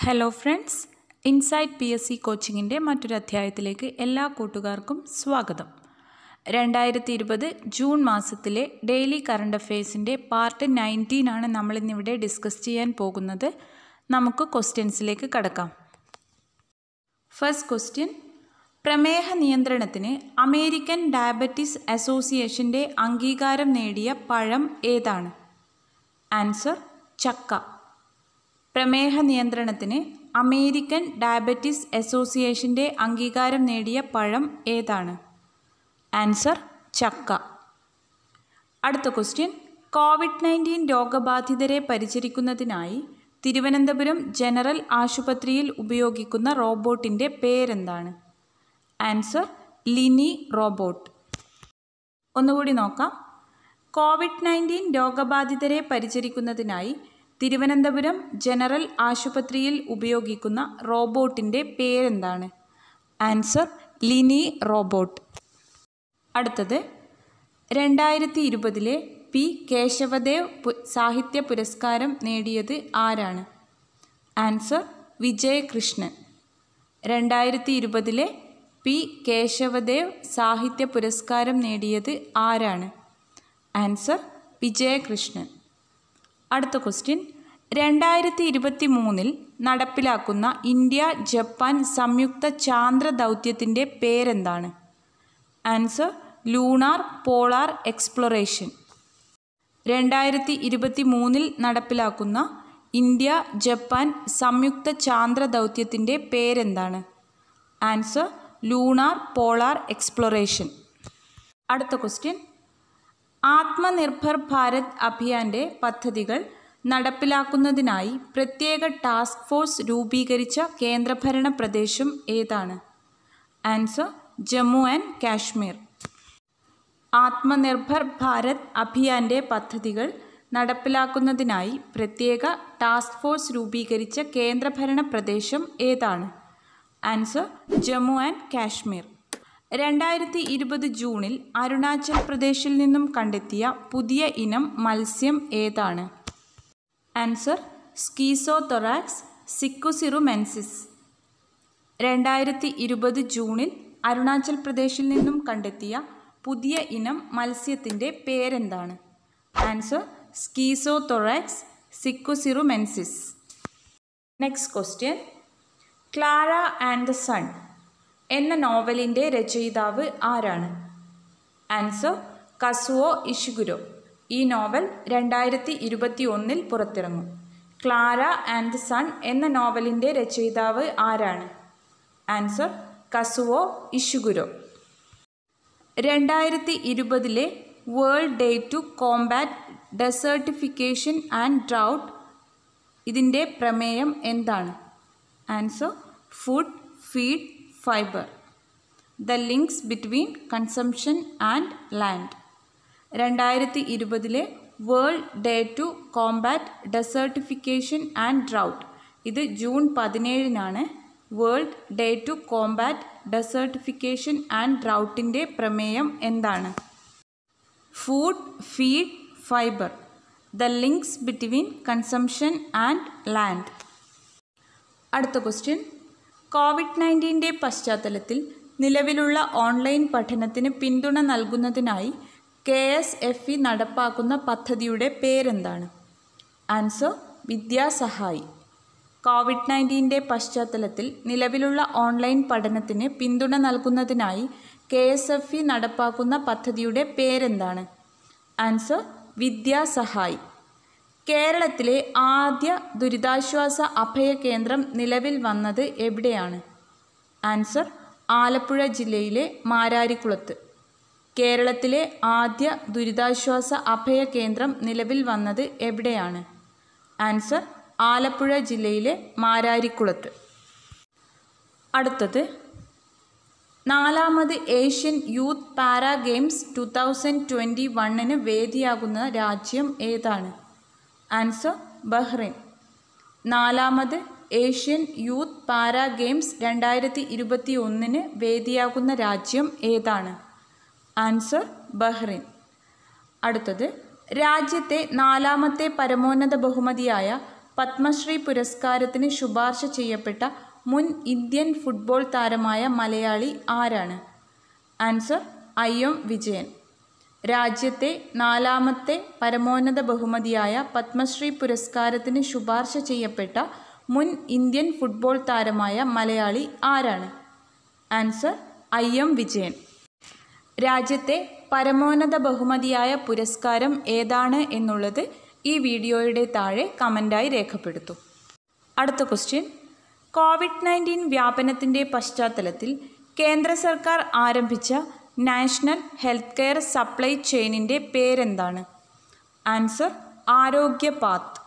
Hello friends, insight PSC കോച്ചിങ്ങിൻ്റെ മറ്റൊരു അധ്യായത്തിലേക്ക് എല്ലാ കൂട്ടുകാർക്കും സ്വാഗതം. 2020 ജൂൺ മാസത്തിലെ ഡെയിലി കറണ്ട് അഫെയർസിൻ്റെ പാർട്ട് 19 ആണ് നമ്മളിന്നിവിടെ ഡിസ്കസ് ചെയ്യാൻ പോകുന്നത്. നമുക്ക് ക്വസ്റ്റ്യൻസിലേക്ക് കടക്കാം. ഫസ്റ്റ് ക്വസ്റ്റ്യൻ: പ്രമേഹ നിയന്ത്രണത്തിന് അമേരിക്കൻ ഡയബറ്റിസ് അസോസിയേഷൻ്റെ അംഗീകാരം നേടിയ പഴം ഏതാണ്? ആൻസർ: ചക്ക. പ്രമേഹ നിയന്ത്രണത്തിന് അമേരിക്കൻ ഡയബറ്റിസ് അസോസിയേഷൻ്റെ അംഗീകാരം നേടിയ പഴം ഏതാണ്? ആൻസർ: ചക്ക. അടുത്ത ക്വസ്റ്റ്യൻ: COVID-19 രോഗബാധിതരെ പരിചരിക്കുന്നതിനായി തിരുവനന്തപുരം ജനറൽ ആശുപത്രിയിൽ ഉപയോഗിക്കുന്ന റോബോട്ടിൻ്റെ പേരെന്താണ്? Answer: Lini robot. ഒന്നുകൂടി നോക്കാം. COVID-19 രോഗബാധിതരെ പരിചരിക്കുന്നതിനായി തിരുവനന്തപുരം ജനറൽ ആശുപത്രിയിൽ ഉപയോഗിക്കുന്ന റോബോട്ടിൻ്റെ പേരെന്താണ്? Answer: Lini robot. അടുത്തത്: 2020 പി കേശവദേവ് സാഹിത്യ പുരസ്കാരം നേടിയത് ആരാണ്? ആൻസർ: വിജയകൃഷ്ണൻ. 2020 പി കേശവദേവ് സാഹിത്യ പുരസ്കാരം നേടിയത് ആരാണ്? ആൻസർ: വിജയകൃഷ്ണൻ. അടുത്ത ക്വസ്റ്റ്യൻ: 2023 നടപ്പിലാക്കുന്ന ഇന്ത്യ ജപ്പാൻ സംയുക്ത ചാന്ദ്ര ദൗത്യത്തിൻ്റെ പേരെന്താണ്? Answer: lunar polar exploration. 2023 നടപ്പിലാക്കുന്ന ഇന്ത്യ ജപ്പാൻ സംയുക്ത ചാന്ദ്ര ദൗത്യത്തിൻ്റെ പേരെന്താണ്? Answer: lunar polar exploration. അടുത്ത ക്വസ്റ്റ്യൻ: ആത്മനിർഭർ ഭാരത് അഭിയാൻ്റെ പദ്ധതികൾ നടപ്പിലാക്കുന്നതിനായി പ്രത്യേക ടാസ്ക് ഫോഴ്സ് രൂപീകരിച്ച കേന്ദ്രഭരണ പ്രദേശം ഏതാണ്? Answer: Jammu and Kashmir. ആത്മനിർഭർ ഭാരത് അഭിയാൻ്റെ പദ്ധതികൾ നടപ്പിലാക്കുന്നതിനായി പ്രത്യേക ടാസ്ക് ഫോഴ്സ് രൂപീകരിച്ച കേന്ദ്രഭരണ പ്രദേശം ഏതാണ്? Answer: Jammu and Kashmir. 2020 ജൂണിൽ അരുണാചൽ പ്രദേശിൽ നിന്നും കണ്ടെത്തിയ പുതിയ ഇനം മത്സ്യം ഏതാണ്? Answer: schizothorax സിക്കുസിറുമെൻസിസ്. 2020 ജൂണിൽ അരുണാചൽ പ്രദേശിൽ നിന്നും കണ്ടെത്തിയ പുതിയ ഇനം മത്സ്യത്തിൻ്റെ പേരെന്താണ്? Answer: schizothorax sikusirumensis. Next question: Klara and the Sun എന്ന നോവലിൻ്റെ രചയിതാവ് ആരാണ്? Answer: Kazuo Ishiguro. ഈ നോവൽ 2021 പുറത്തിറങ്ങും. ക്ലാര ആൻഡ് ദ സൺ എന്ന നോവലിൻ്റെ രചയിതാവ് ആരാണ്? Answer: Kazuo Ishiguro. 2020 world day to combat desertification and drought ഇതിൻ്റെ പ്രമേയം എന്താണ്? Answer: food, feed, fibre. The links between consumption and land. 2020 world day to combat desertification and drought ഇത് June 17 world day to combat desertification and ഡ്രൗട്ടിൻ്റെ പ്രമേയം എന്താണ്? Food, feed, fibre. The links between consumption and land. അടുത്ത question: COVID-19 പശ്ചാത്തലത്തിൽ നിലവിലുള്ള online പഠനത്തിന് പിന്തുണ നൽകുന്നതിനായി KSFE നടപ്പാക്കുന്ന പദ്ധതിയുടെ പേരെന്താണ്? ആൻസർ: വിദ്യാസഹായി. COVID-19 പശ്ചാത്തലത്തിൽ നിലവിലുള്ള ഓൺലൈൻ പഠനത്തിന് പിന്തുണ നൽകുന്നതിനായി KSFE നടപ്പാക്കുന്ന പദ്ധതിയുടെ പേരെന്താണ്? ആൻസർ: വിദ്യാസഹായി. കേരളത്തിലെ ആദ്യ ദുരിതാശ്വാസ അഭയ കേന്ദ്രം നിലവിൽ വന്നത് എവിടെയാണ്? ആൻസർ: ആലപ്പുഴ ജില്ലയിലെ മാരാരിക്കുളത്ത്. കേരളത്തിലെ ആദ്യ ദുരിതാശ്വാസ അഭയ കേന്ദ്രം നിലവിൽ വന്നത് എവിടെയാണ്? ആൻസർ: ആലപ്പുഴ ജില്ലയിലെ മാരാരിക്കുളത്ത്. അടുത്തത്: 4ാമത് ഏഷ്യൻ യൂത്ത് പാരാ ഗെയിംസ് 2021 വേദിയാകുന്ന രാജ്യം ഏതാണ്? Answer: Bahrain. 4ാമത് ഏഷ്യൻ യൂത്ത് പാരാ ഗെയിംസ് 2021 വേദിയാകുന്ന രാജ്യം ഏതാണ്? Answer: Bahrain. അടുത്തത്: രാജ്യത്തെ 4ാമത്തെ പരമോന്നത ബഹുമതിയായ പത്മശ്രീ പുരസ്കാരത്തിന് ശുപാർശ ചെയ്യപ്പെട്ട മുൻ ഇന്ത്യൻ ഫുട്ബോൾ താരമായ മലയാളി ആരാണ്? Answer IM Vijayan. രാജ്യത്തെ 4ാമത്തെ പരമോന്നത ബഹുമതിയായ പത്മശ്രീ പുരസ്കാരത്തിന് ശുപാർശ ചെയ്യപ്പെട്ട മുൻ ഇന്ത്യൻ ഫുട്ബോൾ താരമായ മലയാളി ആരാണ്? Answer IM Vijayan. രാജ്യത്തെ പരമോന്നത ബഹുമതിയായ പുരസ്കാരം ഏതാണ് എന്നുള്ളത് ഈ വീഡിയോയുടെ താഴെ കമൻ്റായി രേഖപ്പെടുത്തൂ. അടുത്ത ക്വസ്റ്റ്യൻ, COVID-19 വ്യാപനത്തിൻ്റെ പശ്ചാത്തലത്തിൽ കേന്ദ്ര സർക്കാർ ആരംഭിച്ച നാഷണൽ ഹെൽത്ത് കെയർ സപ്ലൈ ചെയിനിൻ്റെ പേരെന്താണ്? ആൻസർ ആരോഗ്യ പാത്ത്.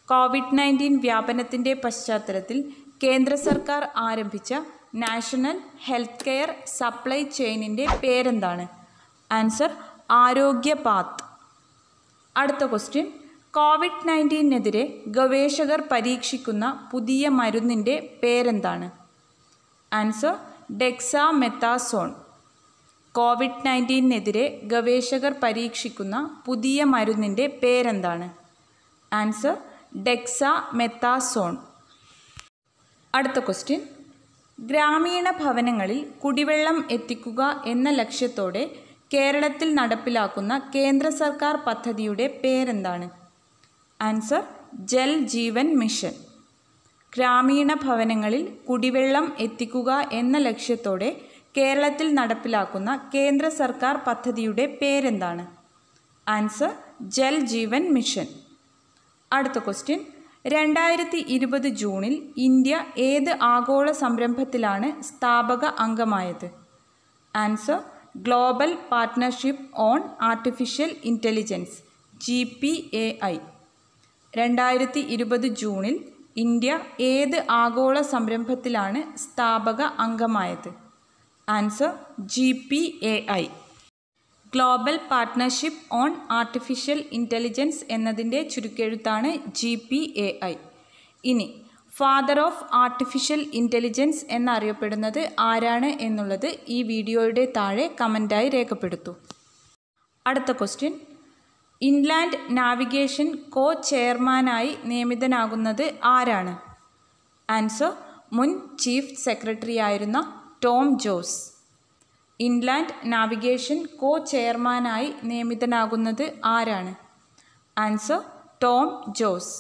COVID-19 വ്യാപനത്തിൻ്റെ പശ്ചാത്തലത്തിൽ കേന്ദ്ര സർക്കാർ ആരംഭിച്ച നാഷണൽ ഹെൽത്ത് കെയർ സപ്ലൈ ചെയിനിൻ്റെ പേരെന്താണ്? ആൻസർ ആരോഗ്യ പാത്ത്. അടുത്ത ക്വസ്റ്റ്യൻ, COVID-19-നെതിരെ ഗവേഷകർ പരീക്ഷിക്കുന്ന പുതിയ മരുന്നിൻ്റെ പേരെന്താണ്? ആൻസർ ഡെക്സാമെത്താസോൺ. COVID-19-നെതിരെ ഗവേഷകർ പരീക്ഷിക്കുന്ന പുതിയ മരുന്നിൻ്റെ പേരെന്താണ്? ആൻസർ ഡെക്സാമെത്താസോൺ. അടുത്ത ക്വസ്റ്റ്യൻ, ഗ്രാമീണ ഭവനങ്ങളിൽ കുടിവെള്ളം എത്തിക്കുക എന്ന ലക്ഷ്യത്തോടെ കേരളത്തിൽ നടപ്പിലാക്കുന്ന കേന്ദ്ര സർക്കാർ പദ്ധതിയുടെ പേരെന്താണ്? Answer Jal Jeevan mission. ഗ്രാമീണ ഭവനങ്ങളിൽ കുടിവെള്ളം എത്തിക്കുക എന്ന ലക്ഷ്യത്തോടെ കേരളത്തിൽ നടപ്പിലാക്കുന്ന കേന്ദ്ര സർക്കാർ പദ്ധതിയുടെ പേരെന്താണ്? Answer Jal Jeevan mission. അടുത്ത ക്വസ്റ്റ്യൻ, 2020 ജൂണിൽ ഇന്ത്യ ഏത് ആഗോള സംരംഭത്തിലാണ് സ്ഥാപക അംഗമായത്? Answer global partnership on artificial intelligence GPAI. 2020 ജൂണിൽ ഇന്ത്യ ഏത് ആഗോള സംരംഭത്തിലാണ് സ്ഥാപക അംഗമായത്? Answer GPAI. Global partnership on artificial intelligence എന്നതിൻ്റെ ചുരുക്കെഴുത്താണ് GPAI. ഇനി ഫാദർ ഓഫ് ആർട്ടിഫിഷ്യൽ ഇൻ്റലിജൻസ് എന്നറിയപ്പെടുന്നത് ആരാണ് എന്നുള്ളത് ഈ വീഡിയോയുടെ താഴെ കമൻ്റായി രേഖപ്പെടുത്തൂ. അടുത്ത ക്വസ്റ്റ്യൻ, ഇൻലാൻഡ് നാവിഗേഷൻ കോ ചെയർമാനായി നിയമിതനാകുന്നത് ആരാണ്? ആൻസർ മുൻ ചീഫ് സെക്രട്ടറി ആയിരുന്ന ടോം ജോസ്. ഇൻലാൻഡ് നാവിഗേഷൻ കോ ചെയർമാനായി നിയമിതനാകുന്നത് ആരാണ്? ആൻസർ ടോം ജോസ്.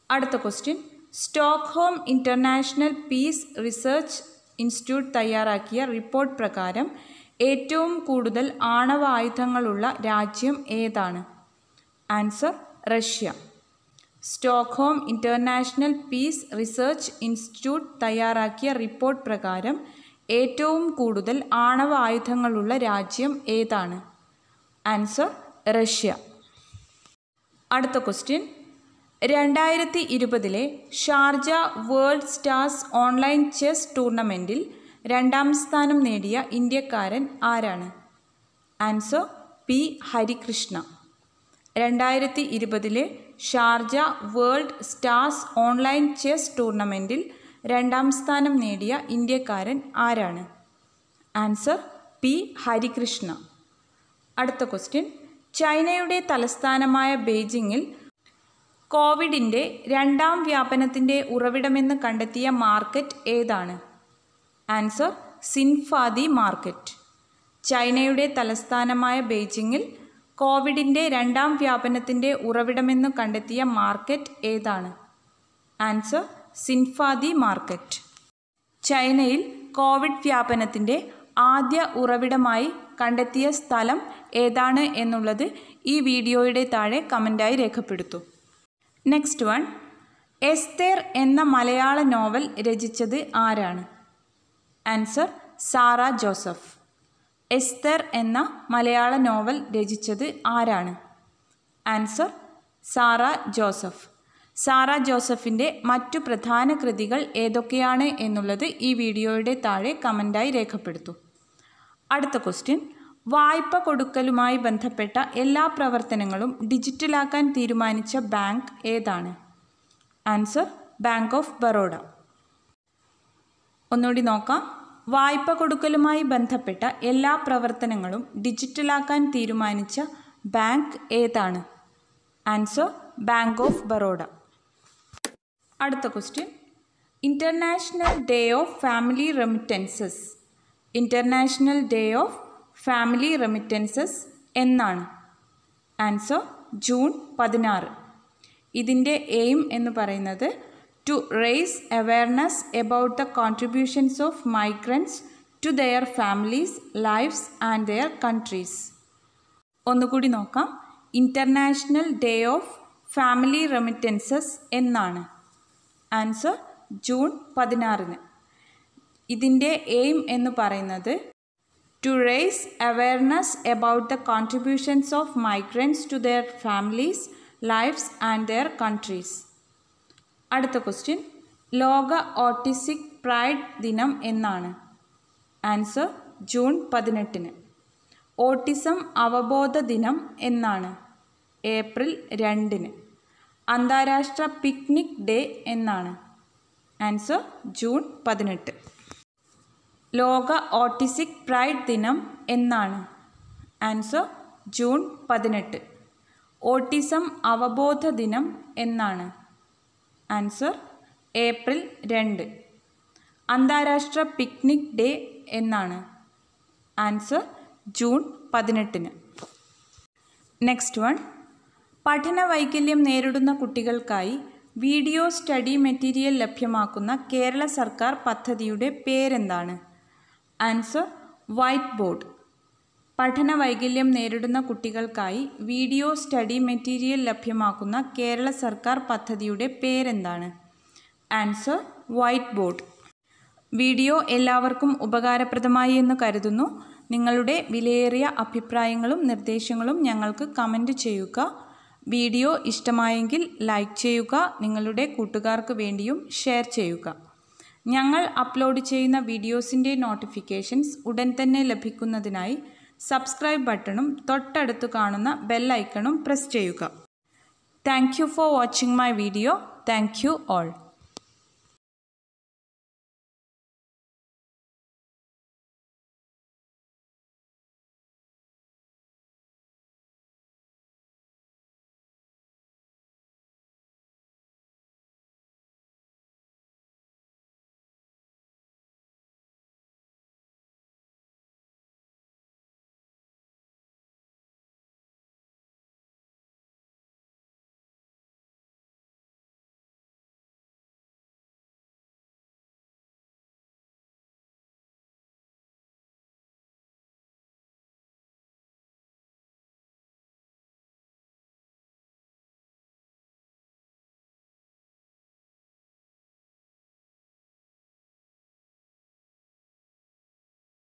അടുത്ത question, Stockholm international peace research institute തയ്യാറാക്കിയ റിപ്പോർട്ട് പ്രകാരം ഏറ്റവും കൂടുതൽ ആണവ ആയുധങ്ങളുള്ള രാജ്യം ഏതാണ്? Answer Russia. Stockholm international peace research institute തയ്യാറാക്കിയ റിപ്പോർട്ട് പ്രകാരം ഏറ്റവും കൂടുതൽ ആണവ ആയുധങ്ങളുള്ള രാജ്യം ഏതാണ്? Answer Russia. അടുത്ത question, 2020 Sharjah world stars online chess ടൂർണമെൻറ്റിൽ 2ാം സ്ഥാനം നേടിയ ഇന്ത്യക്കാരൻ ആരാണ്? Answer P. Harikrishna. 2020 Sharjah world stars online chess ടൂർണമെൻറ്റിൽ 2ാം സ്ഥാനം നേടിയ ഇന്ത്യക്കാരൻ ആരാണ്? Answer P. ഹരികൃഷ്ണ. അടുത്ത ക്വസ്റ്റ്യൻ, ചൈനയുടെ തലസ്ഥാനമായ ബെയ്ജിങ്ങിൽ കോവിഡിൻ്റെ 2ാം വ്യാപനത്തിൻ്റെ ഉറവിടമെന്ന് കണ്ടെത്തിയ മാർക്കറ്റ് ഏതാണ്? Answer Xinfadi market. ചൈനയുടെ തലസ്ഥാനമായ ബെയ്ജിങ്ങിൽ കോവിഡിൻ്റെ 2ാം വ്യാപനത്തിൻ്റെ ഉറവിടമെന്ന് കണ്ടെത്തിയ മാർക്കറ്റ് ഏതാണ്? Answer Xinfadi market. ചൈനയിൽ കോവിഡ് വ്യാപനത്തിൻ്റെ ആദ്യ ഉറവിടമായി കണ്ടെത്തിയ സ്ഥലം ഏതാണ് എന്നുള്ളത് ഈ വീഡിയോയുടെ താഴെ കമൻ്റായി രേഖപ്പെടുത്തൂ. നെക്സ്റ്റ് വൺ, എസ്തേർ എന്ന മലയാള നോവൽ രചിച്ചത് ആരാണ്? Answer Sara Joseph. എസ്തേർ എന്ന മലയാള നോവൽ രചിച്ചത് ആരാണ്? Answer Sara Joseph. സാറ ജോസഫിൻ്റെ മറ്റു പ്രധാന കൃതികൾ ഏതൊക്കെയാണ് എന്നുള്ളത് ഈ വീഡിയോയുടെ താഴെ കമൻ്റായി രേഖപ്പെടുത്തൂ. അടുത്ത ക്വസ്റ്റ്യൻ, വായ്പ കൊടുക്കലുമായി ബന്ധപ്പെട്ട എല്ലാ പ്രവർത്തനങ്ങളും ഡിജിറ്റലാക്കാൻ തീരുമാനിച്ച ബാങ്ക് ഏതാണ്? Answer bank of Baroda. ഒന്നുകൂടി നോക്കാം. വായ്പ കൊടുക്കലുമായി ബന്ധപ്പെട്ട എല്ലാ പ്രവർത്തനങ്ങളും ഡിജിറ്റലാക്കാൻ തീരുമാനിച്ച ബാങ്ക് ഏതാണ്? Answer bank of Baroda. അടുത്ത question, international day of family remittances. International day of family remittances എന്നാണ്? Answer June 16. ഇതിൻ്റെ എയിം എന്ന് പറയുന്നത് to raise awareness about the contributions of migrants to their families, lives and their countries. ഒന്നുകൂടി നോക്കാം. International day of family remittances എന്നാണ്? Answer June 16. ഇതിൻ്റെ aim എന്ന് പറയുന്നത് to raise awareness about the contributions of migrants to their families, lives and their countries. അടുത്ത question, ലോക autistic pride ദിനം എന്നാണ്? Answer June 18. ഓട്ടിസം അവബോധ ദിനം എന്നാണ്? ഏപ്രിൽ 2. അന്താരാഷ്ട്ര പിക്നിക് ഡേ എന്നാണ്? Answer June 18. ലോക ഓട്ടിസ്റ്റിക് പ്രൈഡ് ദിനം എന്നാണ്? Answer June 18. ഓട്ടിസം അവബോധ ദിനം എന്നാണ്? Answer April 2. അന്താരാഷ്ട്ര പിക്നിക് ഡേ എന്നാണ്? Answer June 18. നെക്സ്റ്റ് വൺ, പഠന വൈകല്യം നേരിടുന്ന കുട്ടികൾക്കായി വീഡിയോ സ്റ്റഡി മെറ്റീരിയൽ ലഭ്യമാക്കുന്ന കേരള സർക്കാർ പദ്ധതിയുടെ പേരെന്താണ്? Answer white board. പഠന വൈകല്യം നേരിടുന്ന കുട്ടികൾക്കായി വീഡിയോ സ്റ്റഡി മെറ്റീരിയൽ ലഭ്യമാക്കുന്ന കേരള സർക്കാർ പദ്ധതിയുടെ പേരെന്താണ്? Answer white board. വീഡിയോ എല്ലാവർക്കും ഉപകാരപ്രദമായി എന്ന് കരുതുന്നു. നിങ്ങളുടെ വിലയേറിയ അഭിപ്രായങ്ങളും നിർദ്ദേശങ്ങളും ഞങ്ങൾക്ക് കമൻറ്റ് ചെയ്യുക. വീഡിയോ ഇഷ്ടമായെങ്കിൽ ലൈക്ക് ചെയ്യുക, നിങ്ങളുടെ കൂട്ടുകാർക്ക് വേണ്ടിയും ഷെയർ ചെയ്യുക. ഞങ്ങൾ അപ്ലോഡ് ചെയ്യുന്ന വീഡിയോസിൻ്റെ നോട്ടിഫിക്കേഷൻസ് ഉടൻ തന്നെ ലഭിക്കുന്നതിനായി സബ്സ്ക്രൈബ് ബട്ടണും തൊട്ടടുത്ത് കാണുന്ന ബെൽ ഐക്കണും പ്രസ് ചെയ്യുക. Thank you for watching my video. Thank you all.